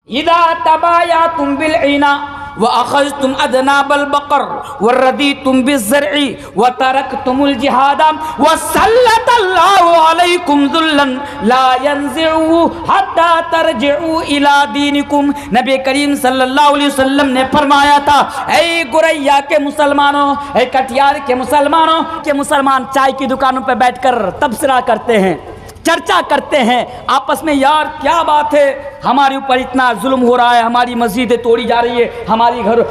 اذا تبايعتم بالعنا واخذتم اذناب البقر ورديتم بالزرع وتركتم الجهاد وسلط الله عليكم ذلا لا ينزعه حتى ترجعوا الى دينكم. نبی کریم صلی اللہ علیہ وسلم نے فرمایا تھا اے گوریا کے مسلمانوں، اے کٹیار کے مسلمانوں، کہ مسلمان چائے کی دکانوں پہ بیٹھ کر تبصرہ کرتے ہیں، چرچا کرتے ہیں آپس میں، یار کیا بات ہے ہمارے اوپر اتنا ظلم ہو رہا ہے، ہماری مسجدیں توڑی جا رہی ہے،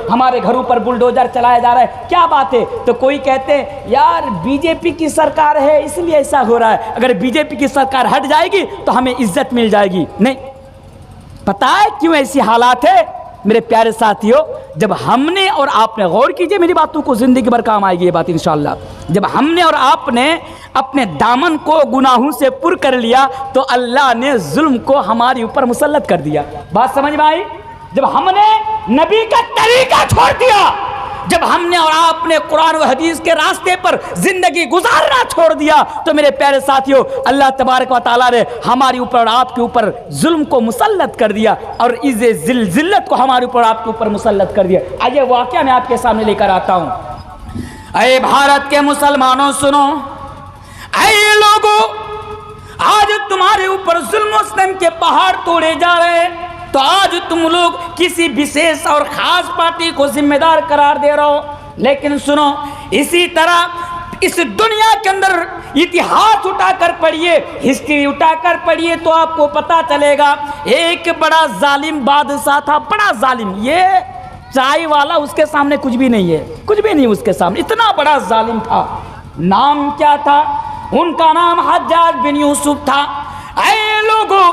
ہمارے گھروں پر بلڈوزر چلایا جا رہا ہے، کیا بات ہے؟ تو کوئی کہتے ہیں یار بی جے پی کی سرکار ہے اس لیے ایسا ہو رہا ہے، اگر بی جے پی کی سرکار ہٹ جائے گی تو ہمیں عزت مل جائے گی. نہیں، پتہ ہے کیوں ایسی حالات ہے میرے پیارے ساتھیوں؟ جب ہم نے اور آپ نے، غور کیجئے میری باتوں کو، زندگی بھر کام آئے گی یہ بات انشاءاللہ، جب ہم نے اور آپ نے اپنے دامن کو گناہوں سے پر کر لیا تو اللہ نے ظلم کو ہمارے اوپر مسلط کر دیا. بات سمجھ میں آئی؟ جب ہم نے نبی کا طریقہ چھوڑ دیا، جب ہم نے اور آپ نے قرآن و حدیث کے راستے پر زندگی گزارنا چھوڑ دیا تو میرے پیارے ساتھیوں اللہ تبارک و تعالیٰ نے ہمارے اوپر اور آپ کے اوپر ظلم کو مسلط کر دیا اور اس ذلت کو ہمارے اوپر اور آپ کے اوپر مسلط کر دیا. آئیے واقعہ میں آپ کے سامنے لے کر آتا ہوں. اے بھارت کے مسلمانوں سنو، اے لوگوں، آج تمہارے اوپر ظلم و ستم کے پہاڑ توڑے جا رہے ہیں، تو آج تم لوگ کسی وشیش اور خاص پارٹی کو ذمہ دار قرار دے رہے ہو. لیکن سنو، اسی طرح اس دنیا کے اندر اتہاس اٹھا کر پڑھیے، ہسٹری اٹھا کر پڑھیے تو آپ کو پتا چلے گا ایک بڑا ظالم بادشاہ تھا، بڑا ظالم، یہ چائے والا اس کے سامنے کچھ بھی نہیں ہے، کچھ بھی نہیں اس کے سامنے، اتنا بڑا ظالم تھا. نام کیا تھا؟ ان کا نام حجاج بن یوسف تھا. اے لوگوں،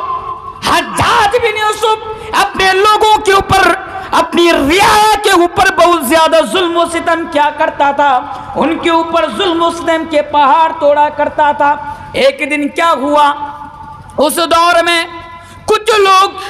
حجاج بن یوسف اپنے لوگوں کے اوپر، اپنی رعایا کے اوپر بہت زیادہ ظلم و ستم کیا کرتا تھا، ان کے اوپر ظلم و ستم کے پہاڑ توڑا کرتا تھا. ایک دن کیا ہوا، اس دور میں کچھ لوگ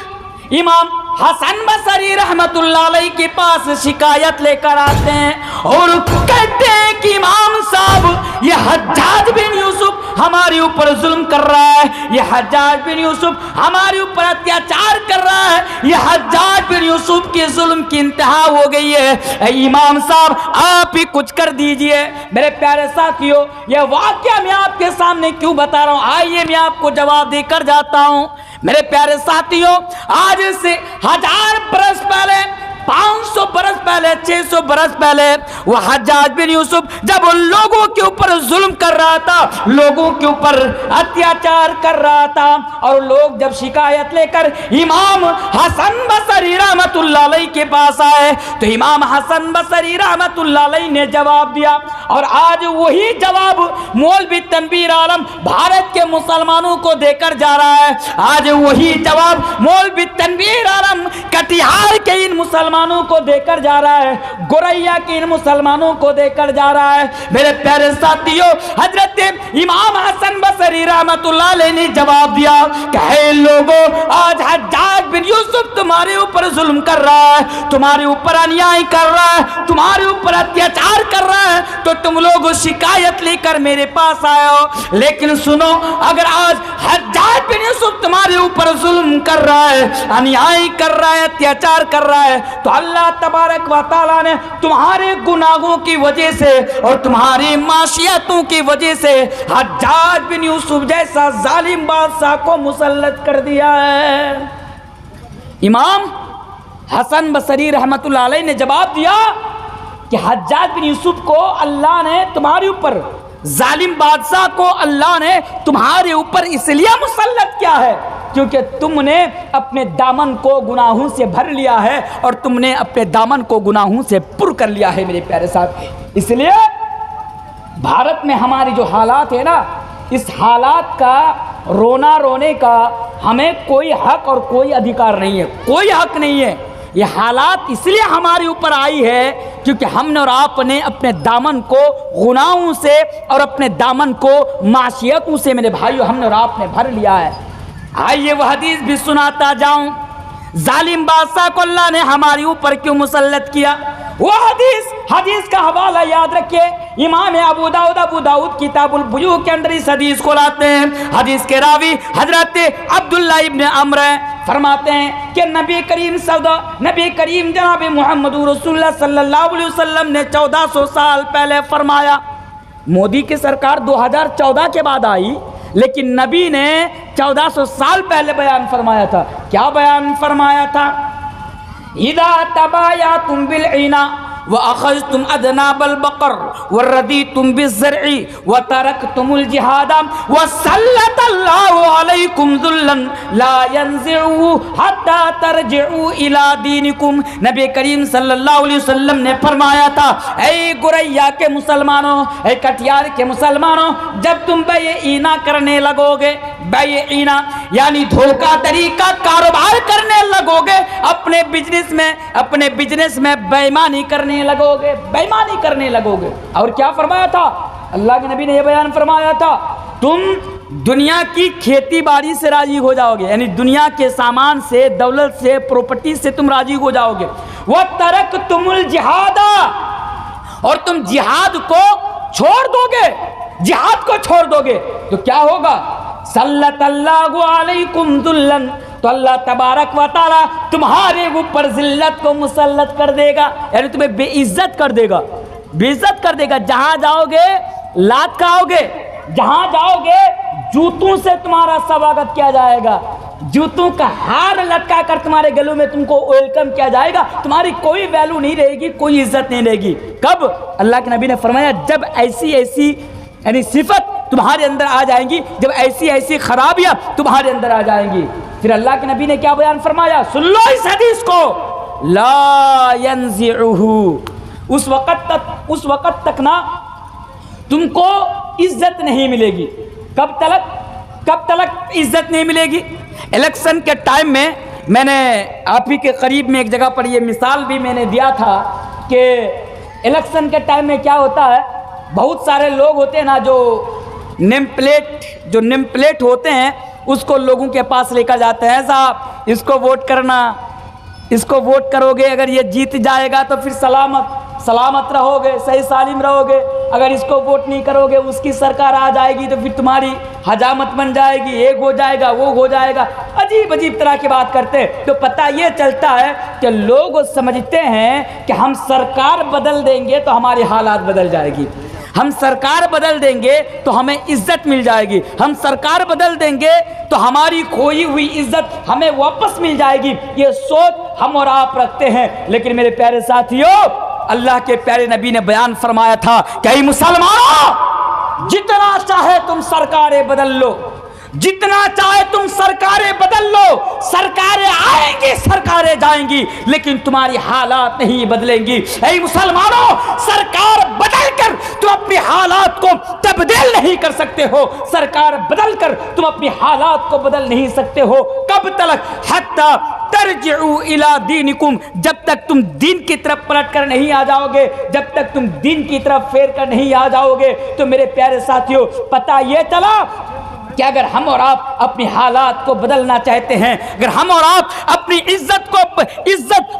امام حسن بصری رحمت اللہ علیہ کے پاس شکایت لے کر آتے ہیں اور کہتے ہیں کہ امام صاحب یہ حجاج بن یوسف ہمارے اوپر ظلم کر رہا ہے، یہ حجاج بن یوسف ہمارے اوپر اتیاچار کر رہا ہے، یہ حجاج بن یوسف کے ظلم کی انتہا ہو گئی ہے، اے امام صاحب آپ ہی کچھ کر دیجئے. میرے پیارے ساتھیوں یہ واقعہ میں آپ کے سامنے کیوں بتا رہا ہوں، آئیے میں آپ کو جواب دے کر جاتا ہوں. میرے پیارے ساتھیوں آج سے 1000 برس پہلے، 500 برس پہلے، 600 برس پہلے وہ حجاج بن یوسف جب ان لوگوں کے اوپر ظلم کر رہا تھا، لوگوں کے اوپر اتیاچار کر رہا تھا، اور لوگ جب شکایت لے کر امام حسن بصری رحمت اللہ علیہ کے پاس آئے تو امام حسن بصری رحمت اللہ علیہ نے جواب دیا. اور آج وہی جواب مولوی تنویر عالم بھارت کے مسلمانوں کو دے کر جا رہا ہے. آج وہی جواب مولوی تنویر عالم کٹیہار کے ان مسلمانوں کو دے کر جا رہا ہے، گوریا کے ان مسلمانوں کو دے کر جا رہا ہے. میرے پیارے ساتھیوں حضرت امام حسن بصری رحمت اللہ علیہ نے جواب دیا کہ اے لوگوں، آج حجاج بن یوسف تمہارے اوپر ظلم کر رہا ہے، تمہارے اوپر انیائی کر رہا ہے، تمہارے اوپر اتیاچار کر رہا ہے، تو تم لوگ شکایت لے کر میرے پاس آئے ہو. لیکن سنو، اگر آج حجاج بن یوسف تمہارے اوپر ظلم کر رہا ہے، انیائی کر رہا ہے، اتیاچار کر رہا ہے، تو اللہ تبارک و تعالیٰ نے تمہارے گناہوں کی وجہ سے اور تمہاری معصیتوں کی وجہ سے حجاج بن یوسف جیسا ظالم بادشاہ کو مسلط کر دیا ہے. امام حسن بصری رحمت اللہ علیہ نے جواب دیا کہ حجاج بن یوسف کو اللہ نے تمہارے اوپر، ظالم بادشاہ کو اللہ نے تمہارے اوپر اس لیے مسلط کیا ہے کیونکہ تم نے اپنے دامن کو گناہوں سے بھر لیا ہے اور تم نے اپنے دامن کو گناہوں سے پر کر لیا ہے. میرے پیارے ساتھی، اس لیے بھارت میں ہماری جو حالات ہے نا، اس حالات کا رونے کا ہمیں کوئی حق اور کوئی ادھیکار نہیں ہے، کوئی حق نہیں ہے. یہ حالات اس لیے ہمارے اوپر آئی ہے کیونکہ ہم نے اور آپ نے اپنے دامن کو گناہوں سے اور اپنے دامن کو معصیتوں سے میرے بھائیو ہم نے اور آپ نے بھر لیا ہے. آئیے وہ حدیث بھی سناتا جاؤں، ظالم بادشاہ کو اللہ نے ہمارے اوپر کیوں مسلط کیا. وہ حدیث کا حوالہ یاد رکھیے، امام ابو داؤد کتاب البیوع کے اندر اس حدیث کو لاتے ہیں. حدیث کے راوی حضرت عبداللہ ابن عمرو فرماتے ہیں کہ نبی کریم جناب محمد رسول اللہ صلی اللہ علیہ وسلم نے 1400 سال پہلے فرمایا. مودی کی سرکار 2014 کے بعد آئی، لیکن نبی نے 1400 سال پہلے بیان فرمایا تھا. کیا بیان فرمایا تھا؟ اذا تبایعتم بالعنا وَأَخَذْتُمْ أَذْنَابَ الْبَقَرِ وَرَضِيتُمْ بِالزَّرْعِ وَتَرَكْتُمُ الْجِهَادَ وَسَلَّطَ اللَّهُ عَلَيْكُمْ ذُلًّا لَا يَنزِعُهُ حَتَّى تَرْجِعُوا إِلَى دِينِكُمْ. نبی کریم صلی اللہ علیہ وسلم نے فرمایا تھا، اے گوریا کے مسلمانوں، اے کٹیار کے مسلمانوں، جب تم بیع اینا کرنے لگو گے، بیع اینا یعنی دھوکہ دری کا کاروبار کرنے لگو گے، اپنے بزنس میں بےایمانی کرنے لگو گے. اور کیا فرمایا تھا؟ اللہ کے نبی نے یہ بیان فرمایا تھا، تم دنیا کی کھیتی باڑی سے راضی ہو جاؤ گے، یعنی دنیا کے سامان سے، دولت سے، پراپرٹی سے تم راضی ہو جاؤ گے. وَتَرَكْتُمُ الْجِهَادَ، اور تم جہاد کو چھوڑ دو گے تو کیا ہوگا؟ سلط اللہ علیکم ذلًا، تو اللہ تبارک و تعالی تمہارے اوپر ذلت کو مسلط کر دے گا، یعنی تمہیں بے عزت کر دے گا. جہاں جاؤ گے لات کھاؤ گے، جہاں جاؤ گے جوتوں سے تمہارا سواگت کیا جائے گا، جوتوں کا ہار لٹکا کر تمہارے گلوں میں تم کو ویلکم کیا جائے گا. تمہاری کوئی ویلو نہیں رہے گی، کوئی عزت نہیں رہے گی. کب؟ اللہ کے نبی نے فرمایا جب ایسی یعنی صفت تمہارے اندر آ جائیں گی، جب ایسی خرابیاں تمہارے اندر آ جائیں گی. پھر اللہ کے نبی نے کیا بیان فرمایا؟ سن لو اس حدیث کو، لا ينزعہ، اس وقت تک نا تم کو عزت نہیں ملے گی. کب تلک عزت نہیں ملے گی؟ الیکشن کے ٹائم میں نے آپ ہی کے قریب میں ایک جگہ پر یہ مثال بھی میں نے دیا تھا کہ الیکشن کے ٹائم میں کیا ہوتا ہے، بہت سارے لوگ ہوتے ہیں نا جو نیم پلیٹ ہوتے ہیں، اس کو لوگوں کے پاس لے کر جاتے ہیں، صاحب اس کو ووٹ کرنا، اس کو ووٹ کرو گے، اگر یہ جیت جائے گا تو پھر سلامت رہو گے، صحیح سالم رہو گے، اگر اس کو ووٹ نہیں کرو گے، اس کی سرکار آ جائے گی تو پھر تمہاری حجامت بن جائے گی، ایک ہو جائے گا، وہ ہو جائے گا. عجیب طرح کی بات کرتے. تو پتہ یہ چلتا ہے کہ لوگ سمجھتے ہیں کہ ہم سرکار بدل دیں گے تو ہماری حالات بدل جائے گی، ہم سرکار بدل دیں گے تو ہمیں عزت مل جائے گی، ہم سرکار بدل دیں گے تو ہماری کھوئی ہوئی عزت ہمیں واپس مل جائے گی. یہ سوچ ہم اور آپ رکھتے ہیں. لیکن میرے پیارے ساتھیوں، اللہ کے پیارے نبی نے بیان فرمایا تھا کہ اے مسلمانوں، جتنا چاہے تم سرکاریں بدل لو، جتنا چاہے تم سرکاریں بدل لو، سرکاریں آئیں گی، سرکاریں جائیں گی، لیکن تمہاری حالات نہیں بدلیں گی. اے مسلمانوں، سرکار بدل کر تم اپنی حالات کو تبدیل نہیں کر سکتے ہو، سرکار بدل کر تم اپنی حالات کو بدل نہیں سکتے ہو. کب تلک؟ حتی ترجعوا الی دینکم، جب تک تم دین کی طرف پلٹ کر نہیں آ جاؤ گے، جب تک تم دین کی طرف پھیر کر نہیں آ جاؤ گے. تو میرے پیارے ساتھیوں، پتہ یہ چلا کہ اگر ہم اور آپ اپنی حالات کو بدلنا چاہتے ہیں، اگر ہم اور آپ اپنی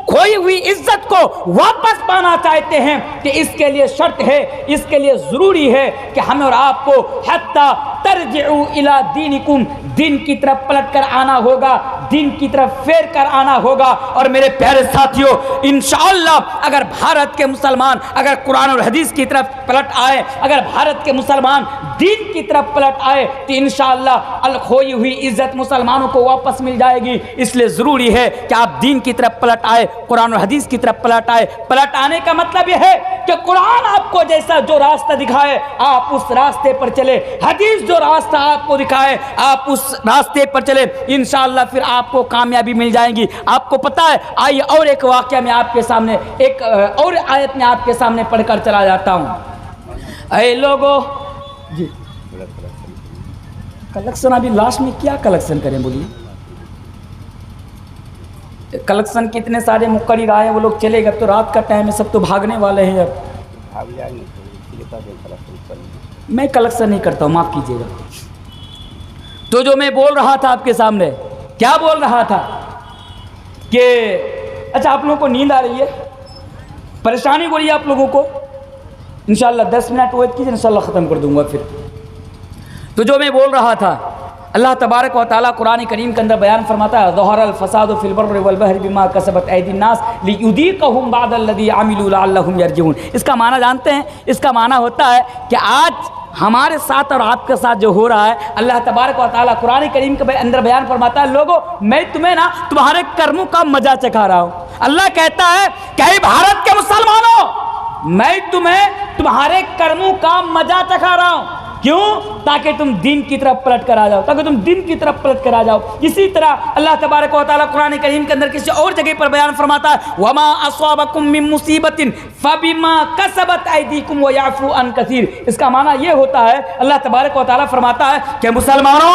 کھوئی ہوئی عزت کو واپس پانا چاہتے ہیں، کہ اس کے لیے شرط ہے، اس کے لیے ضروری ہے کہ ہم اور آپ کو حتی ترجعوا الی دینکم، دین کی طرف پلٹ کر آنا ہوگا، دین کی طرف پھیر کر آنا ہوگا. اور میرے پیارے ساتھیوں، انشاءاللہ اگر بھارت کے مسلمان اگر قرآن اور حدیث کی طرف پلٹ آئے، اگر بھارت کے مسلمان دین کی طرف پلٹ آئے، تو انشاءاللہ الکھوئی ہوئی عزت مسلمانوں کو واپس مل جائے گی. اس لیے ضروری ہے کہ آپ دین کی طرف پلٹ آئے، قرآن اور حدیث کی طرف پلٹ آئے. پلٹ آنے کا مطلب یہ ہے کہ قرآن آپ کو جو راستہ دکھائے آپ اس راستے پر چلے، حدیث جو راستہ آپ کو دکھائے آپ اس راستے پر چلے، انشاءاللہ پھر آپ کو کامیابی مل جائے گی. آپ کو پتہ ہے، آئیے اور ایک واقعہ میں آپ کے سامنے، ایک اور آیت میں آپ کے سامنے پڑھ کر چلا جاتا ہوں. اے لوگو، جی کلیکشن ابھی لاسٹ میں کیا کلیکشن کریں بولیے؟ کلیکشن کتنے سارے مقرر آئے، وہ لوگ چلے گئے تو رات کا ٹائم ہے، سب تو بھاگنے والے ہیں. اب میں کلیکشن نہیں کرتا ہوں، معاف کیجیے گا. تو جو میں بول رہا تھا آپ کے سامنے، کیا بول رہا تھا کہ اچھا آپ لوگوں کو نیند آ رہی ہے، پریشانی ہو رہی ہے آپ لوگوں کو، انشاءاللہ 10 منٹ ویٹ کیجیے، انشاءاللہ ختم کر دوں گا. پھر تو جو میں بول رہا تھا اللہ تبارک و تعالیٰ قرآن کریم کے اندر بیان فرماتا ہے ظہر الفساد فی البر والبحر بما کسبت ایدی الناس لیذیقہم بعض الذی عملوا لعلہم یرجعون۔ اس کا معنی جانتے ہیں؟ اس کا معنی ہوتا ہے کہ آج ہمارے ساتھ اور آپ کے ساتھ جو ہو رہا ہے، اللہ تبارک و تعالیٰ قرآن کریم کے اندر بیان فرماتا ہے لوگوں میں تمہیں نا تمہارے کرموں کا مزہ چکھا رہا ہوں۔ اللہ کہتا ہے کہ اے بھارت کے مسلمانوں، میں تمہیں تمہارے کرموں کا مزہ چکھا رہا ہوں۔ کیوں؟ تاکہ تم دین کی طرف پلٹ کر آ جاؤ، تاکہ تم دین کی طرف پلٹ کر آ جاؤ۔ اسی طرح اللہ تبارک و تعالیٰ قرآن کریم کے اندر کسی اور جگہ پر بیان فرماتا ہے وما اصابکم من مصیبت فبما کسبت ایدیکم ویعفو عن کثیر۔ اس کا معنی یہ ہوتا ہے، اللہ تبارک و تعالیٰ فرماتا ہے کہ مسلمانوں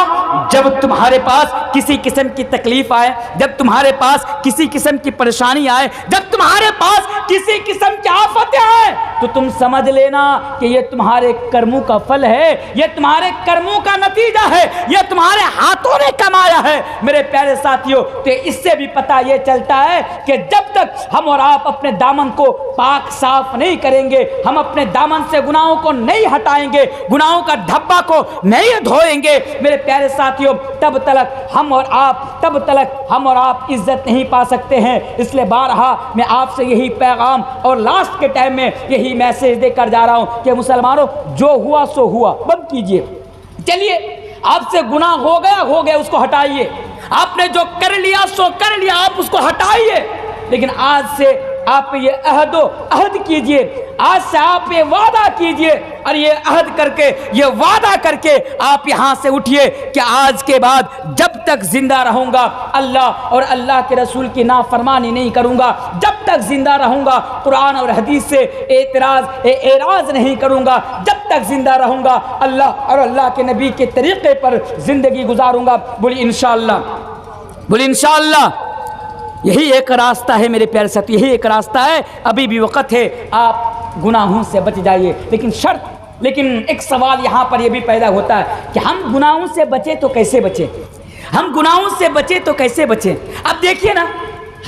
جب تمہارے پاس کسی قسم کی تکلیف آئے، جب تمہارے پاس کسی قسم کی پریشانی آئے، جب تمہارے پاس کسی قسم کی آفتیں آئے، تو تم سمجھ لینا کہ یہ تمہارے کرموں کا پھل ہے، یہ تمہارے کرموں کا نتیجہ ہے، یہ تمہارے ہاتھوں نے کمایا ہے۔ میرے پیارے ساتھیوں، تو اس سے بھی پتہ یہ چلتا ہے کہ جب تک ہم اور آپ اپنے دامن کو پاک صاف نہیں کریں گے، ہم اپنے دامن سے گناہوں کو نہیں ہٹائیں گے، گناہوں کا دھبا کو نہیں دھوئیں گے، میرے پیارے ساتھیوں تب تک ہم اور آپ عزت نہیں پا سکتے ہیں۔ اس لیے بارہا میں آپ سے یہی پیغام اور لاسٹ کے ٹائم میں یہی میسج دے کر جا رہا ہوں کہ مسلمانوں جو ہوا سو ہوا، بند کیجئے۔ چلیے آپ سے گناہ ہو گیا اس کو ہٹائیے، آپ نے جو کر لیا سو کر لیا، آپ اس کو ہٹائیے، لیکن آج سے آپ یہ عہد کیجئے، آج سے آپ یہ وعدہ کیجئے اور یہ عہد کر کے، یہ وعدہ کر کے آپ یہاں سے اٹھئے کہ آج کے بعد جب تک زندہ رہوں گا اللہ اور اللہ کے رسول کی نافرمانی نہیں کروں گا، جب تک زندہ رہوں گا قرآن اور حدیث سے اعراض نہیں کروں گا، جب تک زندہ رہوں گا اللہ اور اللہ کے نبی کے طریقے پر زندگی گزاروں گا۔ بولی انشاءاللہ، بولی انشاءاللہ۔ یہی ایک راستہ ہے میرے پیارے ساتھ، یہی ایک راستہ ہے، ابھی بھی وقت ہے، آپ گناہوں سے بچ جائیے۔ لیکن ایک سوال یہاں پر یہ بھی پیدا ہوتا ہے کہ ہم گناہوں سے بچیں تو کیسے بچیں؟ ہم گناہوں سے بچیں تو کیسے بچیں؟ اب دیکھیے نا،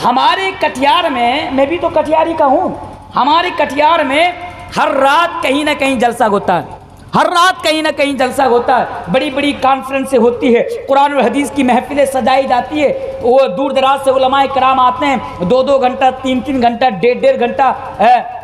ہمارے کٹیہار میں بھی تو کٹیہاری کا ہوں، ہمارے کٹیہار میں ہر رات کہیں نہ کہیں جلسہ ہوتا ہے، ہر رات کہیں نہ کہیں جلسہ ہوتا ہے، بڑی بڑی کانفرنسیں ہوتی ہے، قرآن اور حدیث کی محفلیں سجائی جاتی ہے، وہ دور دراز سے علماء کرام آتے ہیں، 2 گھنٹہ 3 گھنٹہ 1.5 گھنٹہ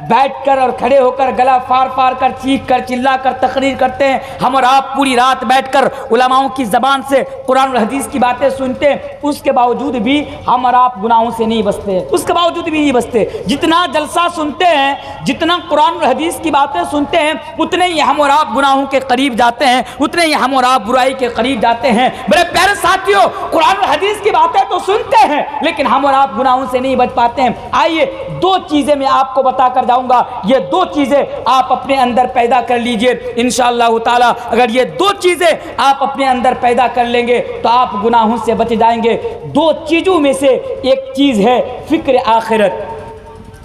بیٹھ کر اور کھڑے ہو کر گلا فار کر چیخ کر چلا کر تقریر کرتے ہیں۔ ہم اور آپ پوری رات بیٹھ کر علماؤں کی زبان سے قرآن اور حدیث کی باتیں سنتے ہیں، اس کے باوجود بھی ہم اور آپ گناہوں سے نہیں بچتے، اس کے باوجود بھی نہیں بچتے۔ جتنا جلسہ سنتے ہیں، جتنا قرآن اور حدیث کی باتیں سنتے ہیں، اتنے ہی ہم اور آپ گناہوں کے قریب جاتے ہیں، اتنے ہی ہم اور آپ برائی کے قریب جاتے ہیں۔ میرے پیارے ساتھیوں، قرآن اور حدیث کی باتیں تو سنتے ہیں لیکن ہم اور آپ گناہوں سے نہیں بچ پاتے ہیں۔ آئیے 2 چیزیں میں آپ کو بتا کر جاؤں گا، یہ 2 چیزیں آپ اپنے اندر پیدا کر لیجئے انشاءاللہ تعالی۔ اگر یہ 2 چیزیں آپ اپنے اندر پیدا کر لیں گے تو آپ گناہوں سے بچ جائیں گے۔ 2 چیزوں میں سے ایک چیز ہے فکر آخرت۔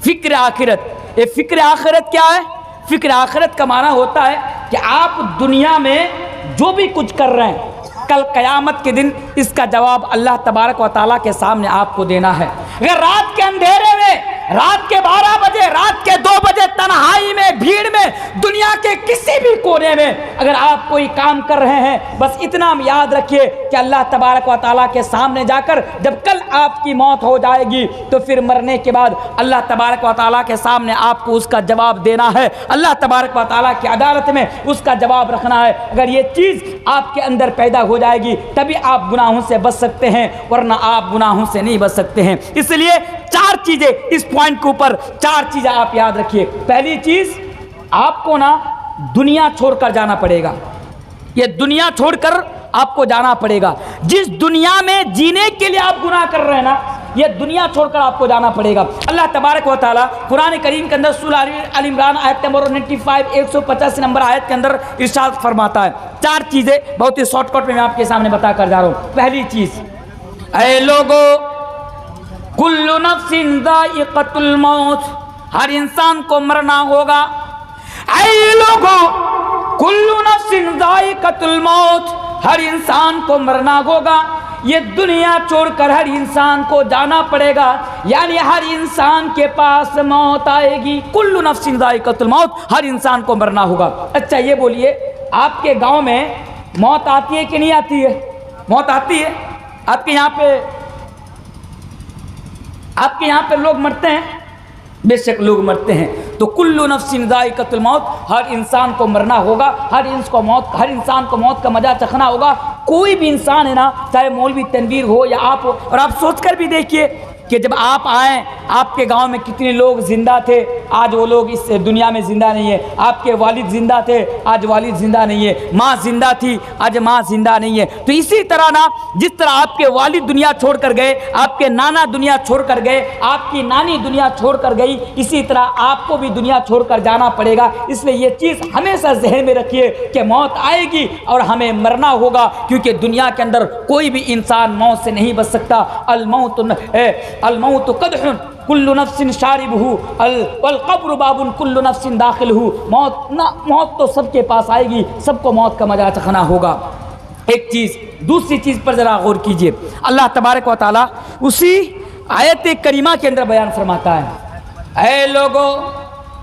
فکر آخرت، یہ فکر آخرت کیا ہے؟ فکر آخرت کا معنی ہوتا ہے کہ آپ دنیا میں جو بھی کچھ کر رہے ہیں، کل قیامت کے دن اس کا جواب اللہ تبارک و تعالیٰ کے سامنے آپ کو دینا ہے۔ اگر رات کے اندھیرے میں، رات کے 12 بجے، رات کے 2 بجے تنہائی میں، بھیڑ میں، دنیا کے کسی بھی کونے میں اگر آپ کوئی کام کر رہے ہیں، بس اتنا یاد رکھیے کہ اللہ تبارک و تعالیٰ کے سامنے جا کر جب کل آپ کی موت ہو جائے گی تو پھر مرنے کے بعد اللہ تبارک و تعالیٰ کے سامنے آپ کو اس کا جواب دینا ہے، اللہ تبارک و تعالیٰ کی عدالت میں اس کا جواب رکھنا ہے۔ اگر یہ چیز آپ کے اندر پیدا ہو جائے گی تبھی آپ گناہوں سے بچ سکتے ہیں، ورنہ آپ گناہوں سے نہیں بچ سکتے ہیں۔ اس لیے 4 چیزیں اس پوائنٹ کے اوپر، 4 چیزیں آپ یاد رکھیے۔ پہلی چیز، آپ کو نا دنیا چھوڑ کر جانا پڑے گا، یہ دنیا چھوڑ کر آپ کو جانا پڑے گا۔ جس دنیا میں جینے کے لیے آپ گناہ کر رہے ہیں نا، یہ دنیا چھوڑ کر آپ کو جانا پڑے گا۔ اللہ تبارک و تعالیٰ قرآن کریم کے اندر سورہ آل عمران آیت نمبر 95 185 نمبر آیت کے اندر ارشاد فرماتا ہے۔ 4 چیزیں بہت ہی شارٹ کٹ میں آپ کے سامنے بتا کر جا رہا ہوں۔ پہلی چیز، اے لوگو، کل نفس ذائقۃ الموت، ہر انسان کو مرنا ہوگا۔ اے لوگو، کل نفس ذائقۃ الموت، ہر انسان کو مرنا ہوگا۔ یہ دنیا چھوڑ کر ہر انسان کو جانا پڑے گا، یعنی ہر انسان کے پاس موت آئے گی۔ کل نفس ذائقۃ الموت، ہر انسان کو مرنا ہوگا۔ اچھا یہ بولیے، آپ کے گاؤں میں موت آتی ہے کہ نہیں آتی ہے؟ موت آتی ہے. آپ کے یہاں پہ لوگ مرتے ہیں, بے شک لوگ مرتے ہیں. تو کل نفس ذائقۃ الموت, ہر انسان کو مرنا ہوگا, ہر انسان کو موت کا مزہ چکھنا ہوگا. کوئی بھی انسان ہے نا, چاہے مولوی تنویر ہو یا آپ ہو, اور آپ سوچ کر بھی دیکھیے کہ جب آپ آئیں, آپ کے گاؤں میں کتنے لوگ زندہ تھے, آج وہ لوگ اس دنیا میں زندہ نہیں ہے. آپ کے والد زندہ تھے, آج والد زندہ نہیں ہے. ماں زندہ تھی, آج ماں زندہ نہیں ہے. تو اسی طرح نا, جس طرح آپ کے والد دنیا چھوڑ کر گئے, آپ کے نانا دنیا چھوڑ کر گئے, آپ کی نانی دنیا چھوڑ کر گئی, اسی طرح آپ کو بھی دنیا چھوڑ کر جانا پڑے گا. اس لیے یہ چیز ہمیشہ ذہن میں رکھیے کہ موت آئے گی اور ہمیں مرنا ہوگا, کیونکہ دنیا کے اندر کوئی بھی انسان موت سے نہیں بچ سکتا. الموت قدح کل نفس شاربہ والقبر باب کل نفس داخلہ. موت تو سب کے پاس آئے گی, سب کو موت کا مزہ چکھنا ہوگا. ایک چیز, دوسری چیز پر ذرا غور کیجئے. اللہ تبارک و تعالی اسی آیت کریمہ کے اندر بیان فرماتا ہے, اے لوگو,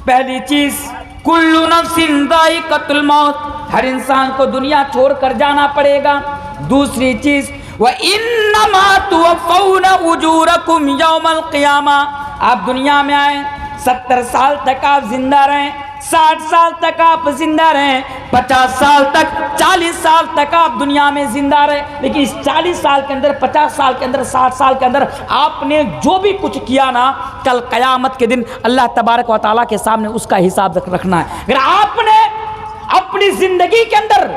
پہلی چیز کل نفس ذائقۃ الموت, ہر انسان کو دنیا چھوڑ کر جانا پڑے گا. دوسری چیز وَإِنَّمَا تُوَفَّوْنَ أُجُورَكُمْ يَوْمَ الْقِيَامَةِ, آپ دنیا میں آئیں, 70 سال تک آپ زندہ رہیں, 60 سال تک آپ زندہ رہیں, 50 سال تک, 40 سال تک آپ دنیا میں زندہ رہیں. لیکن اس 40 سال کے اندر, 50 سال کے اندر, 60 سال کے اندر آپ نے جو بھی کچھ کیا نا, کل قیامت کے دن اللہ تبارک و تعالیٰ کے سامنے اس کا حساب رکھنا ہے. اگر آپ نے اپنی زندگی کے اندر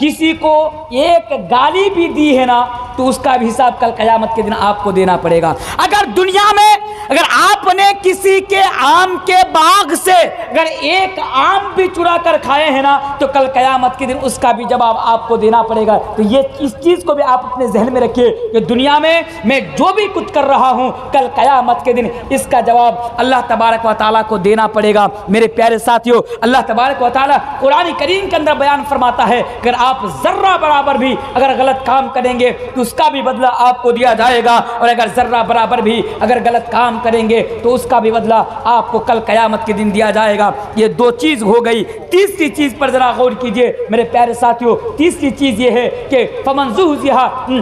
کسی کو ایک گالی بھی دی ہے نا, تو اس کا بھی حساب کل قیامت کے دن آپ کو دینا پڑے گا. اگر دنیا میں اگر آپ نے کسی کے آم کے باغ سے اگر ایک آم بھی چرا کر کھائے ہیں نا, تو کل قیامت کے دن اس کا بھی جواب آپ کو دینا پڑے گا. تو یہ اس چیز کو بھی آپ اپنے ذہن میں رکھیے کہ دنیا میں جو بھی کچھ کر رہا ہوں, کل قیامت کے دن اس کا جواب اللہ تبارک و تعالیٰ کو دینا پڑے گا. میرے پیارے ساتھیوں, اللہ تبارک و تعالیٰ قرآن کریم کے اندر بیان فرماتا ہے, اگر آپ ذرہ برابر بھی اگر غلط کام کریں گے تو اس کا بھی بدلہ آپ کو دیا جائے گا, اور اگر ذرہ برابر بھی اگر غلط کام کریں گے تو اس کا بھی بدلہ آپ کو کل قیامت کے دن دیا جائے گا. یہ دو چیز ہو گئی. تیسری چیز پر ذرا غور کیجئے میرے پیارے ساتھیوں. تیسری چیز یہ ہے کہ فمن زحزح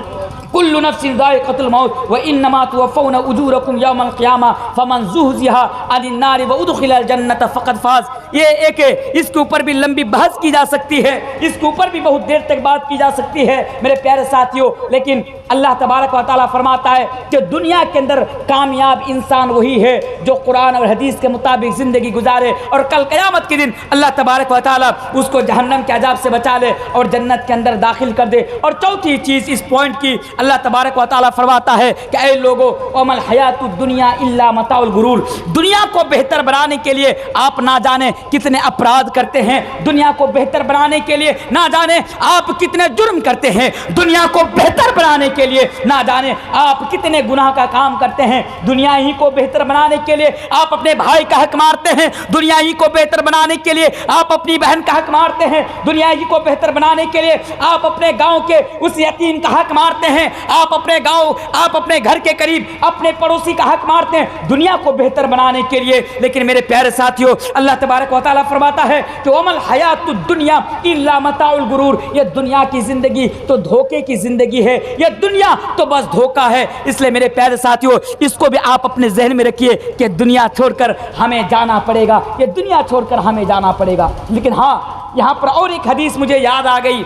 کل نفس ذائقۃ الموت وانما توفون اجورکم یوم القیامہ فمن زحزح عن النار وادخل الجنۃ فقد فاز. یہ ایک اس کے اوپر بھی لمبی بحث کی جا سکتی ہے, اس کے اوپر بھی بہت دیر تک بات کی جا سکتی ہے میرے پیارے ساتھیوں. لیکن اللہ تبارک و تعالیٰ فرماتا ہے کہ دنیا کے اندر کامیاب انسان وہی ہے جو قرآن اور حدیث کے مطابق زندگی گزارے, اور کل قیامت کے دن اللہ تبارک و تعالیٰ اس کو جہنم کے عذاب سے بچا لے اور جنت کے اندر داخل کر دے. اور چوتھی چیز اس پوائنٹ کی اللہ تبارک و تعالیٰ فرماتا ہے کہ اے لوگو, وما الحیات الدنیا الا متاع الغرور. دنیا کو بہتر بنانے کے لیے آپ نہ جانے کتنے اپرادھ کرتے ہیں, دنیا کو بہتر بنانے کے لیے نہ جانے آپ کتنے جرم کرتے ہیں, دنیا کو بہتر بنانے کے لیے نہ جانے آپ کتنے گناہ کا کام کرتے ہیں, دنیا ہی کو بہتر بنانے کے لیے آپ اپنے بھائی کا حق مارتے ہیں, دنیا ہی کو بہتر بنانے کے لیے آپ اپنی بہن کا حق مارتے ہیں, دنیا ہی کو بہتر بنانے کے لیے آپ اپنے گاؤں کے اس یتیم کا حق مارتے ہیں, آپ اپنے گاؤں, آپ اپنے گھر کے قریب اپنے پڑوسی کا حق مارتے ہیں دنیا کو بہتر بنانے کے لیے. لیکن میرے پیارے ساتھیوں, اللہ تبارک و تعالیٰ فرماتا ہے کہ وما الحیات الدنیا الا متاع الغرور. یہ دنیا کی زندگی تو دھوکے کی زندگی ہے, یہ دنیا تو بس دھوکا ہے. اس لیے میرے پیارے ساتھیوں, اس کو بھی آپ اپنے ذہن میں رکھیے کہ دنیا چھوڑ کر ہمیں جانا پڑے گا, یہ دنیا چھوڑ کر ہمیں جانا پڑے گا. لیکن ہاں, یہاں پر اور ایک حدیث مجھے یاد آ گئی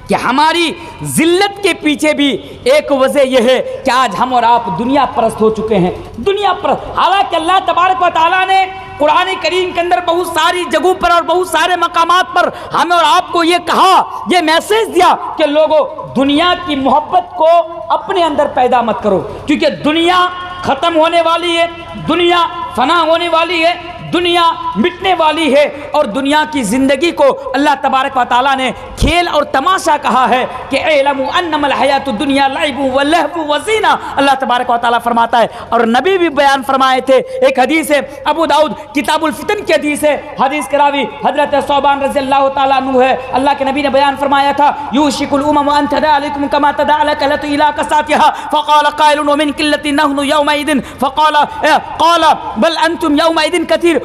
کہ ہماری ذلت کے پیچھے بھی ایک وجہ یہ ہے کہ آج ہم اور آپ دنیا پرست ہو چکے ہیں. دنیا پرست, حالانکہ اللہ تبارک و تعالیٰ نے قرآن کریم کے اندر بہت ساری جگہوں پر اور بہت سارے مقامات پر ہمیں اور آپ کو یہ کہا, یہ میسج دیا کہ لوگوں دنیا کی محبت کو اپنے اندر پیدا مت کرو, کیونکہ دنیا ختم ہونے والی ہے, دنیا فنا ہونے والی ہے, دنیا مٹنے والی ہے, اور دنیا کی زندگی کو اللہ تبارک و تعالیٰ نے کھیل اور تماشا کہا ہے کہ اعلموا انما الحیات الدنیا لعب ولہو وزینہ. اللہ تبارک و تعالیٰ فرماتا ہے, اور نبی بھی بیان فرمائے تھے. ایک حدیث ہے ابو داؤد کتاب الفتن کی حدیث ہے, حدیث کے راوی حضرت ثوبان رضی اللہ تعالیٰ عنہ ہے. اللہ کے نبی نے بیان فرمایا تھا یوشک الامم ان تداعى علیکم کما تداعى الکلۃ الی کساتها فقال قائل ومن قلۃ نحن یومئذ فقال بل انتم یومئذ کثیر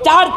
4